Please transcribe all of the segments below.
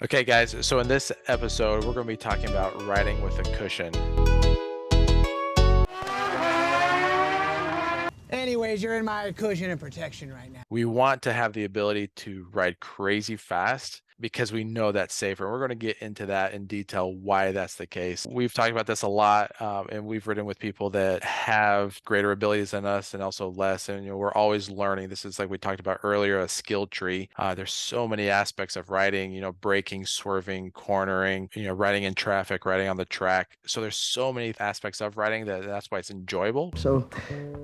Okay, guys, so in this episode, we're going to be talking about riding with a cushion. Anyways, you're in my cushion and protection right now. We want to have the ability to ride crazy fast because we know that's safer. We're going to get into that in detail, why that's the case. We've talked about this a lot, and we've ridden with people that have greater abilities than us and also less. And, we're always learning. This is, like we talked about earlier, a skill tree. There's so many aspects of riding, braking, swerving, cornering, riding in traffic, riding on the track. So there's so many aspects of riding that's why it's enjoyable. So,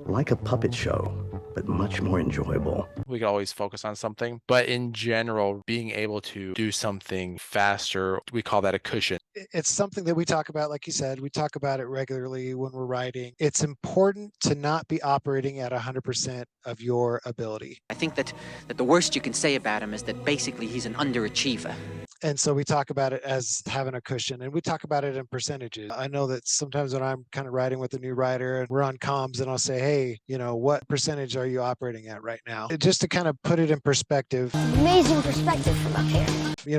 like a puppet show, but much more enjoyable. We can always focus on something, but in general, being able to do something faster, we call that a cushion. It's something that we talk about, like you said, we talk about it regularly when we're riding. It's important to not be operating at 100% of your ability. I think that the worst you can say about him is that basically he's an underachiever. And so we talk about it as having a cushion, and we talk about it in percentages. I know that sometimes when I'm kind of riding with a new rider and we're on comms, and I'll say, hey, what percentage are you operating at right now? Just to kind of put it in perspective. Amazing perspective from up here.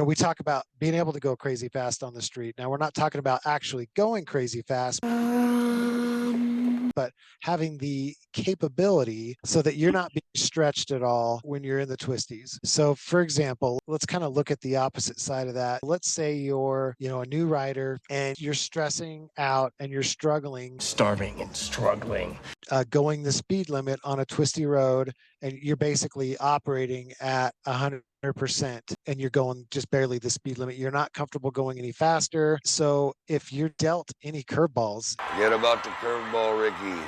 We talk about being able to go crazy fast on the street. Now, we're not talking about actually going crazy fast, but having the capability so that you're not being stretched at all when you're in the twisties. So for example, let's kind of look at the opposite side of that. Let's say you're, a new rider and you're stressing out and you're struggling. Starving and struggling. Going the speed limit on a twisty road, and you're basically operating at 100% and you're going just barely the speed limit. You're not comfortable going any faster. So if you're dealt any curveballs, forget about the curveball, Ricky.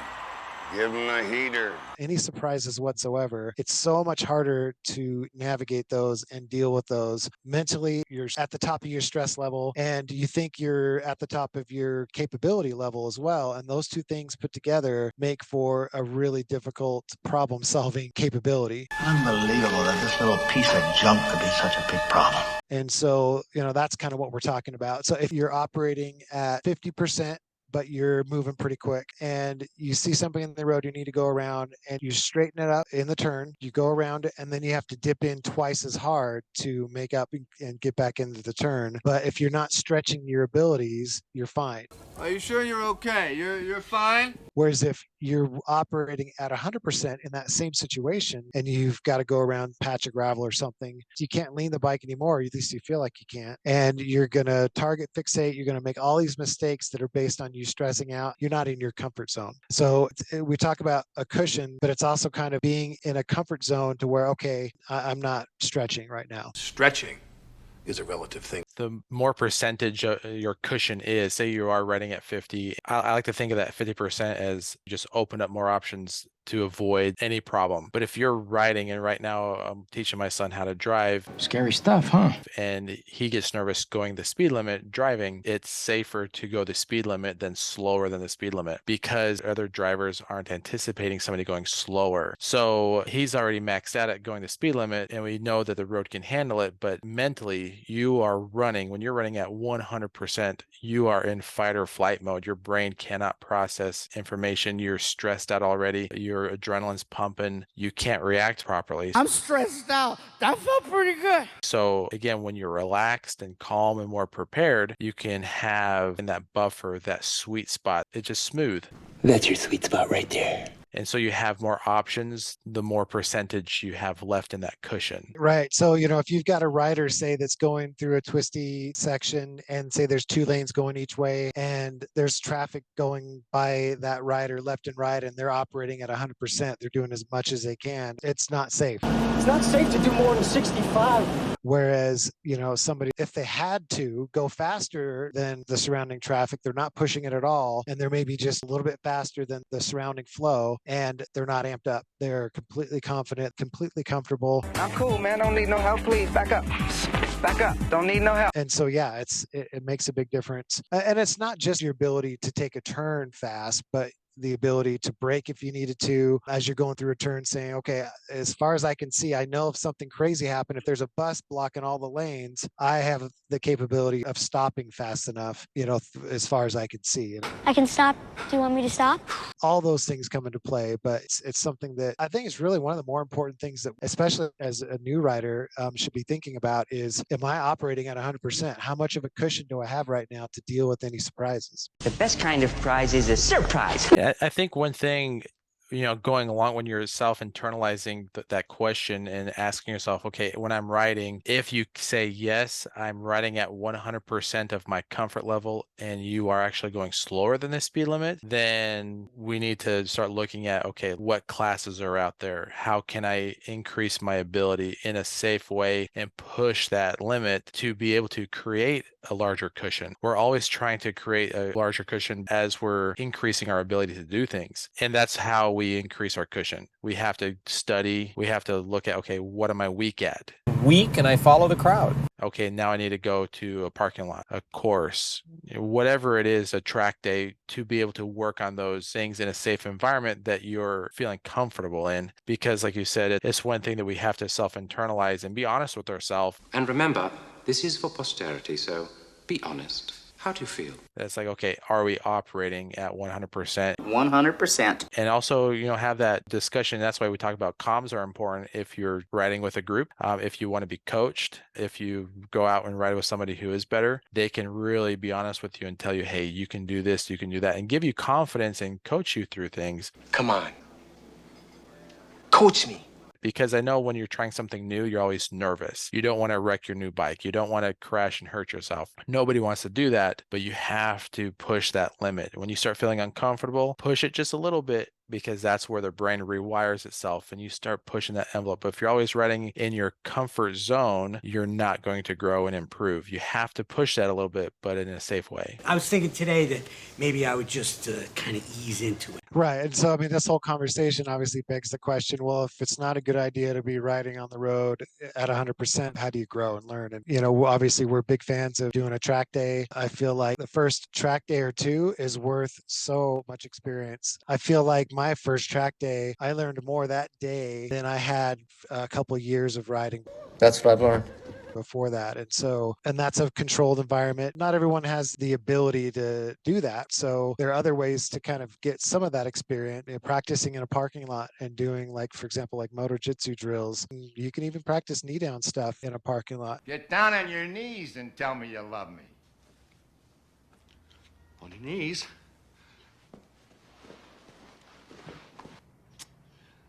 Give him a heater. Any surprises whatsoever, it's so much harder to navigate those and deal with those. Mentally, you're at the top of your stress level and you think you're at the top of your capability level as well. And those two things put together make for a really difficult problem-solving capability. Unbelievable that this little piece of junk could be such a big problem. And so, that's kind of what we're talking about. So if you're operating at 50%, but you're moving pretty quick and you see something in the road you need to go around and you straighten it up in the turn, you go around it, and then you have to dip in twice as hard to make up and get back into the turn. But if you're not stretching your abilities, you're fine. Are you sure you're okay? You're fine? Whereas if you're operating at 100% in that same situation and you've got to go around patch of gravel or something, you can't lean the bike anymore, or at least you feel like you can't. And you're going to target fixate. You're going to make all these mistakes that are based on you stressing out. You're not in your comfort zone. So we talk about a cushion, but it's also kind of being in a comfort zone to where, okay, I'm not stretching right now. Stretching is a relative thing. The more percentage your cushion is, say you are riding at 50, I like to think of that 50% as just open up more options to avoid any problem. But if you're riding, and right now I'm teaching my son how to drive. Scary stuff, huh? And he gets nervous going the speed limit driving, it's safer to go the speed limit than slower than the speed limit because other drivers aren't anticipating somebody going slower. So he's already maxed out at going the speed limit, and we know that the road can handle it, but mentally you are running. When you're running at 100%, you are in fight or flight mode. Your brain cannot process information. You're stressed out already. Your adrenaline's pumping. You can't react properly. I'm stressed out. That felt pretty good. So again, when you're relaxed and calm and more prepared, you can have in that buffer, that sweet spot. It's just smooth. That's your sweet spot right there. And so you have more options, the more percentage you have left in that cushion. Right. So, if you've got a rider, say, that's going through a twisty section and say there's 2 lanes going each way and there's traffic going by that rider left and right and they're operating at 100%, they're doing as much as they can. It's not safe. It's not safe to do more than 65. Whereas, somebody, if they had to go faster than the surrounding traffic, they're not pushing it at all. And they're maybe just a little bit faster than the surrounding flow. And they're not amped up. They're completely confident, completely comfortable. I'm cool, man. Don't need no help. Please back up. Back up. Don't need no help. And so, yeah, it makes a big difference. And it's not just your ability to take a turn fast, but the ability to brake if you needed to as you're going through a turn, saying, okay, as far as I can see, I know if something crazy happened, if there's a bus blocking all the lanes, I have the capability of stopping fast enough, as far as I can see. I can stop. Do you want me to stop? All those things come into play, but it's something that I think is really one of the more important things that, especially as a new rider, should be thinking about is, am I operating at 100%? How much of a cushion do I have right now to deal with any surprises? The best kind of prize is a surprise. Yeah, I think one thing, going along when you're self-internalizing that question and asking yourself, okay, when I'm riding, if you say, yes, I'm riding at 100% of my comfort level and you are actually going slower than the speed limit, then we need to start looking at, okay, what classes are out there? How can I increase my ability in a safe way and push that limit to be able to create a larger cushion? We're always trying to create a larger cushion as we're increasing our ability to do things. And that's how we increase our cushion. We have to study. We have to look at, okay, what am I weak at? Weak, and I follow the crowd. Okay, now I need to go to a parking lot, a course, whatever it is, a track day, to be able to work on those things in a safe environment that you're feeling comfortable in. Because like you said, it's one thing that we have to self-internalize and be honest with ourselves. And remember, this is for posterity, so be honest. How do you feel? It's like, okay, are we operating at 100%? 100%. And also, have that discussion. That's why we talk about comms are important if you're riding with a group. If you want to be coached, if you go out and ride with somebody who is better, they can really be honest with you and tell you, hey, you can do this, you can do that, and give you confidence and coach you through things. Come on. Coach me. Because I know when you're trying something new, you're always nervous. You don't want to wreck your new bike. You don't want to crash and hurt yourself. Nobody wants to do that, but you have to push that limit. When you start feeling uncomfortable, push it just a little bit, because that's where the brain rewires itself and you start pushing that envelope. But if you're always riding in your comfort zone, you're not going to grow and improve. You have to push that a little bit, but in a safe way. I was thinking today that maybe I would just kind of ease into it. Right. And so, this whole conversation obviously begs the question, well, if it's not a good idea to be riding on the road at 100%, how do you grow and learn? And, obviously we're big fans of doing a track day. I feel like the first track day or two is worth so much experience. I feel like my first track day, I learned more that day than I had a couple of years of riding. That's what I've learned before that. And that's a controlled environment. Not everyone has the ability to do that. So there are other ways to kind of get some of that experience, practicing in a parking lot and doing, like, for example, like moto jitsu drills. You can even practice knee down stuff in a parking lot. Get down on your knees and tell me you love me. On your knees?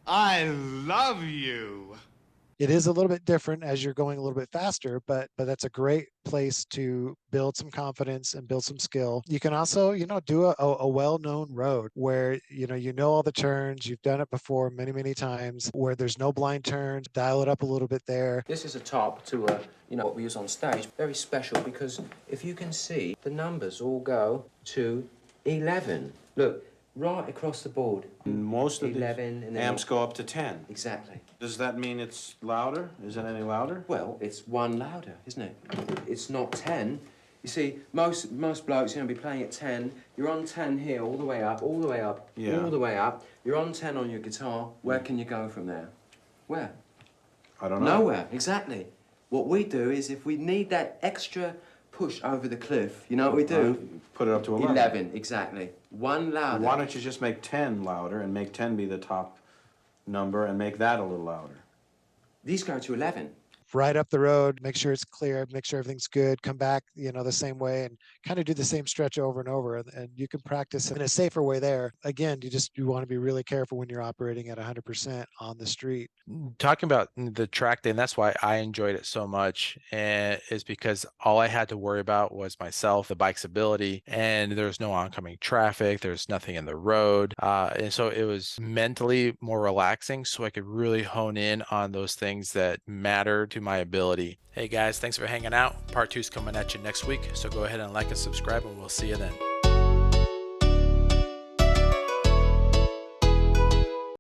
I love you. It is a little bit different as you're going a little bit faster, but that's a great place to build some confidence and build some skill. You can also, do a well-known road where, you know all the turns. You've done it before many, many times, where there's no blind turns. Dial it up a little bit there. This is a top to, what we use on stage. Very special because if you can see, the numbers all go to 11. Look. Right across the board. Most of 11 the amps go up to 10. Exactly. Does that mean it's louder? Is it any louder? Well, it's one louder, isn't it? It's not 10. You see, most blokes, be playing at 10. You're on 10 here, all the way up, all the way up, yeah. all the way up. You're on 10 on your guitar. Where can you go from there? Where? I don't know. Nowhere, exactly. What we do is, if we need that extra push over the cliff, you know what we do? Put it up to 11. 11, exactly. One louder. Why don't you just make 10 louder and make 10 be the top number and make that a little louder? These go to 11. Ride up the road, make sure it's clear, make sure everything's good, come back, the same way, and kind of do the same stretch over and over. And you can practice in a safer way there. Again, you want to be really careful when you're operating at 100% on the street. Talking about the track day, and that's why I enjoyed it so much, is because all I had to worry about was myself, the bike's ability, and there's no oncoming traffic, there's nothing in the road. And so it was mentally more relaxing, so I could really hone in on those things that matter to my ability. Hey guys, thanks for hanging out. Part 2 is coming at you next week, so go ahead and like and subscribe, and we'll see you then.